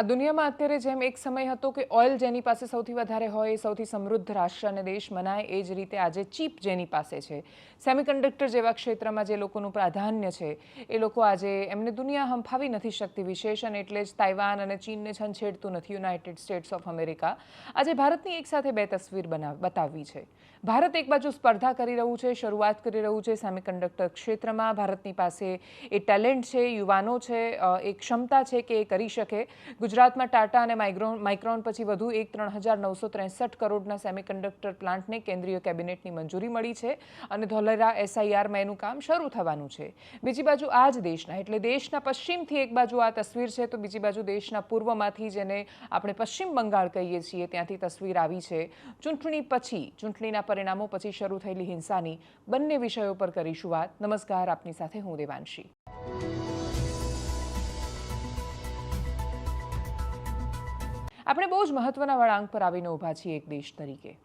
આ દુનિયામાં અત્યારે જેમ એક સમય હતો કે ઓઇલ જેની પાસે સૌથી વધારે હોય, સૌથી સમૃદ્ધ રાષ્ટ્ર અને દેશ મનાય, એ જ રીતે આજે ચીપ જેની પાસે છે, સેમિકન્ડક્ટર જેવા ક્ષેત્રમાં જે લોકોનું પ્રાધાન્ય છે, એ લોકો આજે એમને દુનિયા હંફાવી નથી શકતી. વિશેષણ એટલે જ તાઇવાન અને ચીનને છંછેડતું નથી યુનાઇટેડ સ્ટેટ્સ ઓફ અમેરિકા. આજે ભારતની એક સાથે બે તસવીર બતાવવી છે. ભારત એક બાજુ સ્પર્ધા કરી રહ્યું છે, શરૂઆત કરી રહ્યું છે સેમિકન્ડક્ટર ક્ષેત્રમાં. ભારતની પાસે એ ટેલેન્ટ છે, યુવાનો છે, એક ક્ષમતા છે કે એ કરી શકે. ગુજરાતમાં ટાટા અને માઇક્રોન પછી વધુ એક 3,963 કરોડના સેમિકન્ડક્ટર પ્લાન્ટને કેન્દ્રીય કેબિનેટની મંજૂરી મળી છે અને ધોલેરા SIRમાં એનું કામ શરૂ થવાનું છે. બીજી બાજુ આ જ દેશના એટલે દેશના પશ્ચિમથી એક બાજુ આ તસવીર છે, તો બીજી બાજુ દેશના પૂર્વમાંથી જેને આપણે પશ્ચિમ બંગાળ કહીએ છીએ ત્યાંથી તસવીર આવી છે. ચૂંટણી પછી, ચૂંટણીના પરિણામો પછી શરૂ થયેલી હિંસાની બંને વિષયો પર કરીશું વાત. નમસ્કાર, આપની સાથે હું દેવાંશી. આપણે બહુ જ મહત્વના વળાંક પર આવીને ઊભા છીએ એક દેશ તરીકે.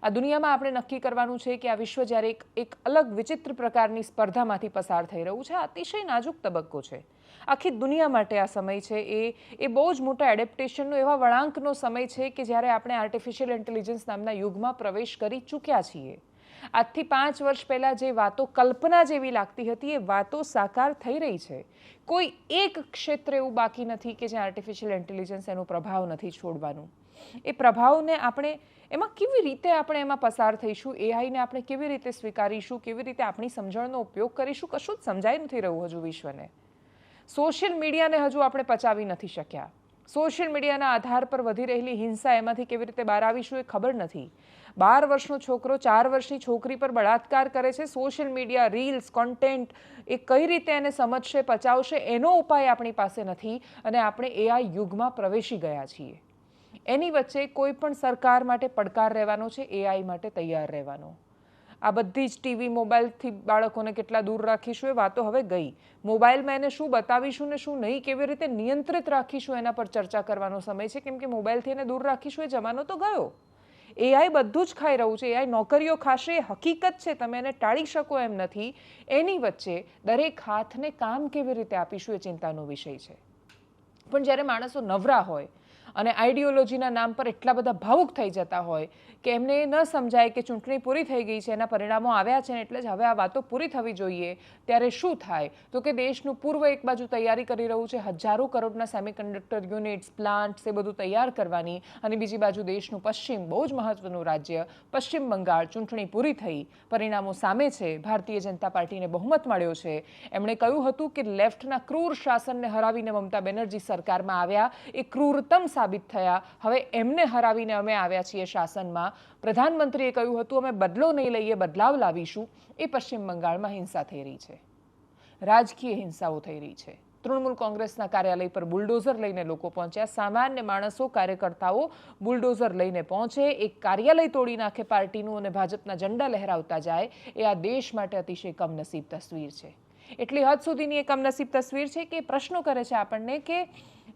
આ દુનિયામાં આપણે નક્કી કરવાનું છે કે આ વિશ્વ જ્યારે એક અલગ વિચિત્ર પ્રકારની સ્પર્ધામાંથી પસાર થઈ રહ્યું છે, અતિશય નાજુક તબક્કો છે. આખી દુનિયા માટે આ સમય છે એ બહુ જ મોટા એડેપ્ટેશનનો, એવા વળાંકનો સમય છે કે જ્યારે આપણે આર્ટિફિશિયલ ઇન્ટેલિજન્સ નામના યુગમાં પ્રવેશ કરી ચૂક્યા છીએ. આજથી 5 વર્ષ પહેલાં જે વાતો કલ્પના જેવી લાગતી હતી, એ વાતો સાકાર થઈ રહી છે. કોઈ એક ક્ષેત્ર એવું બાકી નથી કે જ્યાં આર્ટિફિશિયલ ઇન્ટેલિજન્સ એનો પ્રભાવ નથી છોડવાનું. એ પ્રભાવને આપણે એમાં કેવી રીતે આપણે એમાં પસાર થઈશું, એઆઈને આપણે કેવી રીતે સ્વીકારીશું, કેવી રીતે આપણી સમજણનો ઉપયોગ કરીશું, કશું જ સમજાઈ નથી રહ્યું હજુ વિશ્વને. સોશિયલ મીડિયાને હજુ આપણે પચાવી નથી શક્યા. સોશિયલ મીડિયાના આધાર પર વધી રહેલી હિંસા, એમાંથી કેવી રીતે બહાર આવીશું એ ખબર નથી. 12 વર્ષનો છોકરો 4 વર્ષની છોકરી પર બળાત્કાર કરે છે. સોશિયલ મીડિયા, રીલ્સ, કોન્ટેન્ટ એ કઈ રીતે એને સમજશે, પચાવશે, એનો ઉપાય આપણી પાસે નથી અને આપણે AI યુગમાં પ્રવેશી ગયા છીએ. એની વચ્ચે કોઈ પણ સરકાર માટે પડકાર રહેવાનો છે, AI માટે તૈયાર રહેવાનો. આ બધી જ ટીવી, મોબાઈલથી બાળકોને કેટલા દૂર રાખીશું એ વાતો હવે ગઈ. મોબાઈલમાં એને શું બતાવીશું ને શું નહીં, કેવી રીતે નિયંત્રિત રાખીશું એના પર ચર્ચા કરવાનો સમય છે, કેમ કે મોબાઈલથી એને દૂર રાખીશું એ જમાનો તો ગયો. AI બધું જ ખાઈ રહ્યું છે. AI નોકરીઓ ખાશે એ હકીકત છે, તમે એને ટાળી શકો એમ નથી. એની વચ્ચે દરેક હાથને કામ કેવી રીતે આપીશું એ ચિંતાનો વિષય છે. પણ જ્યારે માણસો નવરા હોય અને આઈડિયોલોજીના નામ પર એટલા બધા ભાવુક થઈ જતા હોય કે એમને એ ન સમજાય કે ચૂંટણી પૂરી થઈ ગઈ છે, એના પરિણામો આવ્યા છે ને એટલે જ હવે આ વાતો પૂરી થવી જોઈએ, ત્યારે શું થાય તો કે દેશનું પૂર્વ એક બાજુ તૈયારી કરી રહ્યું છે હજારો કરોડના સેમિકન્ડક્ટર યુનિટ્સ, પ્લાન્ટ્સ એ બધું તૈયાર કરવાની, અને બીજી બાજુ દેશનું પશ્ચિમ, બહુ જ મહત્વનું રાજ્ય પશ્ચિમ બંગાળ, ચૂંટણી પૂરી થઈ, પરિણામો સામે છે, ભારતીય જનતા પાર્ટીને બહુમત મળ્યો છે. એમણે કહ્યું હતું કે લેફ્ટના ક્રૂર શાસનને હરાવીને મમતા બેનર્જી સરકારમાં આવ્યા, એ ક્રૂરતમ સાબિત થયા. હવે એમને હરાવીને અમે આવ્યા છીએ શાસનમાં. પ્રધાનમંત્રીએ કહ્યું હતું અમે બદલો નહીં લઈએ, બદલાવ લાવીશું. એ પશ્ચિમ બંગાળમાં હિંસા થઈ રહી છે, રાજકીય હિંસાઓ થઈ રહી છે. તૃણમૂલ કોંગ્રેસના કાર્યાલય પર બુલડોઝર લઈને લોકો પહોંચ્યા. સામાન્ય માણસો, કાર્યકર્તાઓ બુલડોઝર લઈને પહોંચે, એક કાર્યાલય તોડી નાખે પાર્ટીનું અને ભાજપના ઝંડા લહેરાવતા જાય, એ આ દેશ માટે અતિશય કમનસીબ તસવીર છે. એટલી હદ સુધીની એ કમનસીબ તસવીર છે કે પ્રશ્નો કરે છે આપણને કે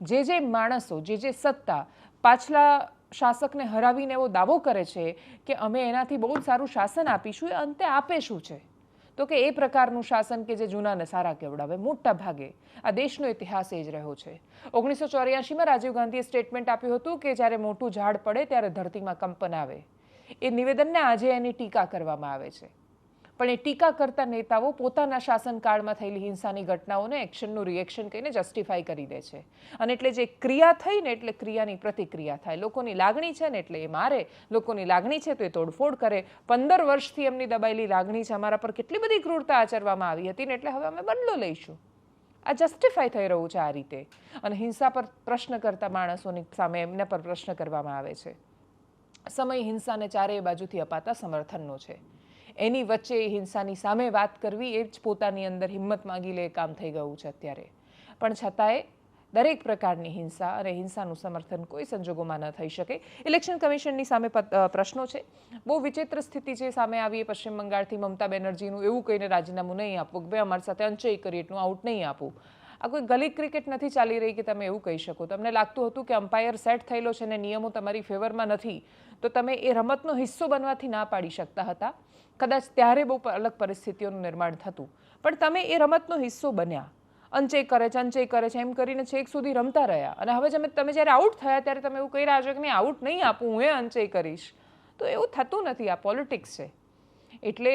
જે માણસો, જે સત્તા પાછલા શાસકને હરાવીને એવો દાવો કરે છે કે અમે એનાથી બહુ સારું શાસન આપીશું, એ અંતે આપે શું છે? તો કે એ પ્રકારનું શાસન કે જે જૂનાને સારા કેવડાવે. મોટા ભાગે આ દેશનો ઇતિહાસ એ જ રહ્યો છે. 1984માં રાજીવ ગાંધીએ સ્ટેટમેન્ટ આપ્યું હતું કે જ્યારે મોટું ઝાડ પડે ત્યારે ધરતીમાં કંપન આવે. એ નિવેદનને આજે એની ટીકા કરવામાં આવે છે. પણ એ ટીકા કરતા નેતાઓ પોતાના શાસનકાળમાં થયેલી હિંસાની ઘટનાઓને એક્શનનું રિએક્શન કહીને જસ્ટિફાઈ કરી દે છે. અને એટલે જે ક્રિયા થઈ ને એટલે ક્રિયાની પ્રતિક્રિયા થાય. લોકોની લાગણી છે ને એટલે એ મારે, લોકોની લાગણી છે તો એ તોડફોડ કરે. 15 વર્ષથી એમની દબાયેલી લાગણી છે, અમારા પર કેટલી બધી ક્રૂરતા આચરવામાં આવી હતી ને એટલે હવે અમે બદલો લઈશું. આ જસ્ટિફાઈ થઈ રહ્યું છે આ રીતે. અને હિંસા પર પ્રશ્ન કરતા માણસોની સામે એમના પર પ્રશ્ન કરવામાં આવે છે. સમય હિંસાને ચારેય બાજુથી અપાતા સમર્થનનો છે. એની વચ્ચે હિંસાની સામે વાત કરવી એ જ પોતાની અંદર હિંમત માંગી લે કામ થઈ ગયું છે અત્યારે. પણ છતાંય દરેક પ્રકારની હિંસા અને હિંસાનું સમર્થન કોઈ સંજોગોમાં ન થઈ શકે. ઇલેક્શન કમિશનની સામે પ્રશ્નો છે. બહુ વિચિત્ર સ્થિતિ છે સામે આવી પશ્ચિમ બંગાળથી મમતા બેનર્જીનું એવું કહીને રાજીનામું નહીં આપવું કે ભાઈ અમારી સાથે અંચય કરી એટલું આઉટ નહીં આપવું. આ કોઈ ગલી ક્રિકેટ નથી ચાલી રહી કે તમે એવું કહી શકો. તમને લાગતું હતું કે અમ્પાયર સેટ થયેલો છે અને નિયમો તમારી ફેવરમાં નથી, તો તમે એ રમતનો હિસ્સો બનવાથી ના પાડી શકતા હતા. કદાચ ત્યારે બહુ અલગ પરિસ્થિતિઓનું નિર્માણ થતું, પણ તમે એ રમતનો હિસ્સો બન્યા અનચેક કરે છે એમ કરીને છેક સુધી રમતા રહ્યા. અને હવે તમે જ્યારે આઉટ થયા ત્યારે તમે એવું કહી રહ્યા છો કે નહીં, આઉટ નહીં આપું, હું અનચેક કરીશ. તો એવું થતું નથી. આ પોલિટિક્સ છે. એટલે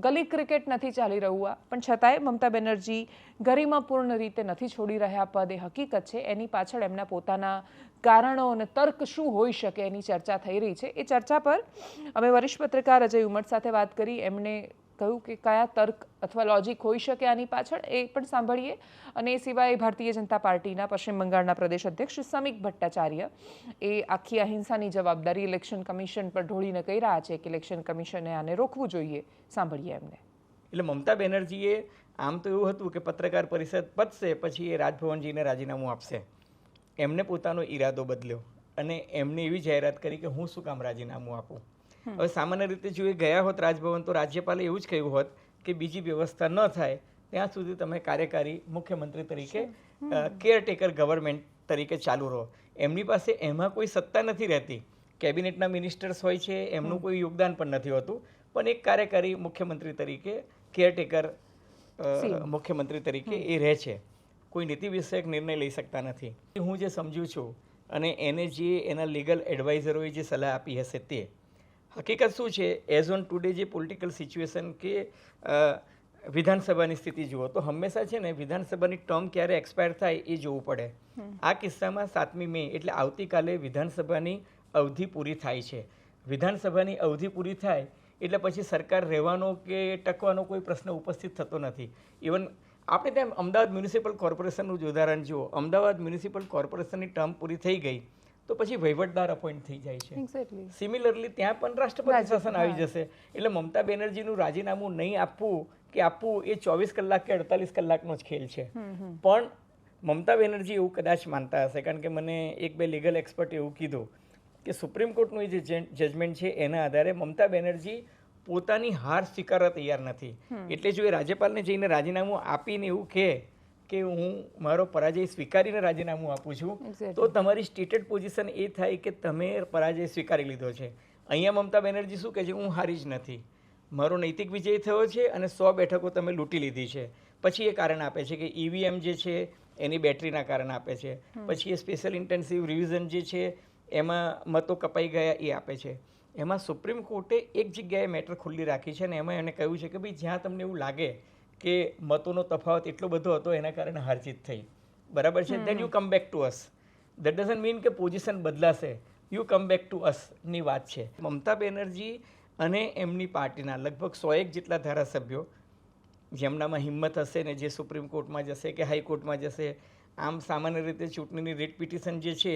ગલી ક્રિકેટ નથી ચાલી રહ્યું આ. પણ છતાંય મમતા બેનર્જી ગરિમાપૂર્ણ રીતે નથી છોડી રહ્યા પદ, એ હકીકત છે. એની પાછળ એમના પોતાના કારણો અને તર્ક શું હોઈ શકે એની ચર્ચા થઈ રહી છે. એ ચર્ચા પર અમે વરિષ્ઠ પત્રકાર અજય ઉમટ સાથે વાત કરી. એમણે કહ્યું કે કયા તર્ક અથવા લોજિક હોઈ શકે આની પાછળ, એ પણ સાંભળીએ. અને એ સિવાય ભારતીય જનતા પાર્ટીના પશ્ચિમ બંગાળના પ્રદેશ અધ્યક્ષ સમીક ભટ્ટાચાર્ય એ આખી અહિંસાની જવાબદારી ઇલેક્શન કમિશન પર ઢોળીને કહી રહ્યા છે કે ઇલેક્શન કમિશને આને રોકવું જોઈએ. સાંભળીએ એમને. એટલે મમતા બેનર્જીએ આમ તો એવું હતું કે પત્રકાર પરિષદ પતશે પછી એ રાજભવનજીને રાજીનામું આપશે. એમને પોતાનો ઈરાદો બદલ્યો અને એમને એવી જાહેરાત કરી કે હું શું કામ રાજીનામું આપું. હવે સામાન્ય રીતે જો એ ગયા હોત રાજભવન તો રાજ્યપાલે એવું જ કહ્યું હોત કે બીજી વ્યવસ્થા ન થાય ત્યાં સુધી તમે કાર્યકારી મુખ્યમંત્રી તરીકે કેરટેકર ગવર્મેન્ટ તરીકે ચાલુ રહો. એમની પાસે એમાં કોઈ સત્તા નથી રહેતી. કેબિનેટના મિનિસ્ટર્સ હોય છે, એમનું કોઈ યોગદાન પણ નથી હોતું, પણ એક કાર્યકારી મુખ્યમંત્રી તરીકે કેરટેકર મુખ્યમંત્રી તરીકે એ રહે છે. કોઈ નીતિ વિષયક નિર્ણય લઈ શકતા નથી. હું જે સમજુ છું અને એને જે એના લીગલ એડવાઇઝરોએ જે સલાહ આપી હશે તે હકીકત શું છે, એઝ ઓન ટુડે જે પોલિટિકલ સિચ્યુએશન કે વિધાનસભાની સ્થિતિ જુઓ તો હંમેશા છે ને વિધાનસભાની ટર્મ ક્યારે એક્સપાયર થાય એ જોવું પડે. આ કિસ્સામાં 7મી મે એટલે આવતીકાલે વિધાનસભાની અવધિ પૂરી થાય છે. વિધાનસભાની અવધિ પૂરી થાય એટલે પછી સરકાર રહેવાનો કે ટકવાનો કોઈ પ્રશ્ન ઉપસ્થિત થતો નથી. ઇવન આપણે ત્યાં અમદાવાદ મ્યુનિસિપલ કોર્પોરેશનનું જ ઉદાહરણ જુઓ. અમદાવાદ મ્યુનિસિપલ કોર્પોરેશનની ટર્મ પૂરી થઈ ગઈ તો પછી વહીવટદાર અપોઇન્ટ થઈ જાય છે. સિમિલરલી ત્યાં પણ રાષ્ટ્રપતિ શાસન આવી જશે. એટલે મમતા બેનર્જીનું રાજીનામું નહીં આપવું કે આપવું એ 24 કલાક કે 48 કલાકનો જ ખેલ છે. પણ મમતા બેનર્જી એવું કદાચ માનતા હશે, કારણ કે મને 1-2 લીગલ એક્સપર્ટ એવું કીધું કે સુપ્રીમ કોર્ટનું જે જજમેન્ટ છે એના આધારે મમતા બેનર્જી પોતાની હાર સ્વીકારવા તૈયાર નથી. એટલે જો એ રાજ્યપાલને જઈને રાજીનામું આપીને એવું કહે કે હું મારો પરાજય સ્વીકારીને રાજીનામું આપું છું, તો તમારી સ્ટેટેડ પોઝિશન એ થાય કે તમે પરાજય સ્વીકારી લીધો છે. અહીંયા મમતા બેનર્જી શું કહે છે, હું હારી જ નથી, મારો નૈતિક વિજય થયો છે અને 100 બેઠકો તમે લૂંટી લીધી છે. પછી એ કારણ આપે છે કે ઈવીએમ જે છે એની બેટરીના કારણે આપે છે. પછી એ સ્પેશિયલ ઇન્ટેન્સિવ રિવિઝન જે છે એમાં મતો કપાઈ ગયા એ આપે છે. એમાં સુપ્રીમ કોર્ટે એક જગ્યાએ મેટર ખુલ્લી રાખી છે અને એમાં એને કહ્યું છે કે ભાઈ જ્યાં તમને એવું લાગે કે મતોનો તફાવત એટલો બધો હતો એના કારણે હારજીત થઈ, બરાબર છે, then you come back to us. That doesn't mean કે પોઝિશન બદલાશે, you come back to us ની વાત છે. મમતા બેનર્જી અને એમની પાર્ટીના લગભગ 101 જેટલા ધારાસભ્યો જેમનામાં હિંમત હશે ને જે સુપ્રીમ કોર્ટમાં જશે કે હાઈકોર્ટમાં જશે. આમ સામાન્ય રીતે ચૂંટણીની રીટ પિટિશન જે છે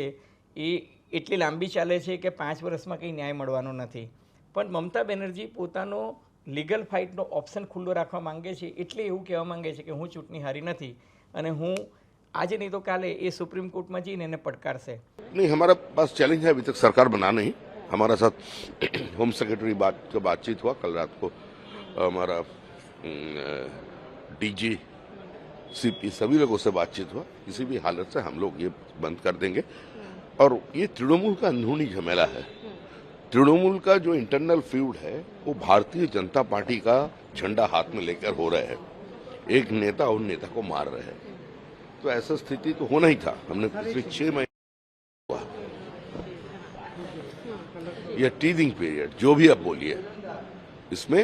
એ એટલી લાંબી ચાલે છે કે 5 વર્ષમાં કંઈ ન્યાય મળવાનો નથી. પણ મમતા બેનર્જી પોતાનો લીગલ ફાઇટનો ઓપ્શન ખુલ્લો રાખવા માંગે છે. એટલે એવું કહેવા માંગે છે કે હું ચૂંટણી હારી નથી અને હું આજે नहीं तो काले ये सुप्रीम कोर्ट में जीने पटकार से नहीं. हमारा पास चैलेंज है, अभी तक सरकार बना नहीं. हमारा साथ होम सेक्रेटरी बातचीत हुआ कल रात को. हमारा डीजी सीपी सभी लोगों से बातचीत हुआ. किसी भी हालत से हम लोग ये बंद कर देंगे. और ये तृणमूल का अंदरूनी झमेला है. तृणमूल का जो इंटरनल फ्यूड है वो भारतीय जनता पार्टी का झंडा हाथ में लेकर हो रहे हैं. एक नेता और नेता को मार रहे हैं. तो ऐसा स्थिति तो होना ही था. हमने पिछले 6 महीने हुआ यह टीजिंग पीरियड जो भी आप बोलिए, इसमें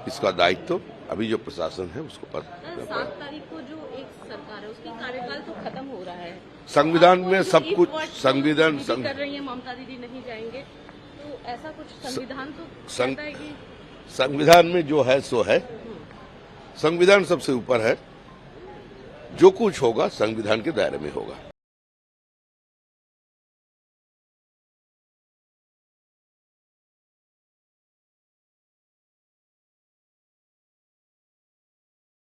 इसका दायित्व अभी जो प्रशासन है उसको पर 7 तारीख को जो एक सरकार है उसकी कार्यकाल तो खत्म हो रहा है. संविधान में सब कुछ संविधान कर रही है ममता दीदी नहीं जाएंगे तो ऐसा कुछ संविधान तो कहता है कि संविधान में जो है सो है. संविधान सबसे ऊपर है. जो कुछ होगा संविधान के दायरे में होगा.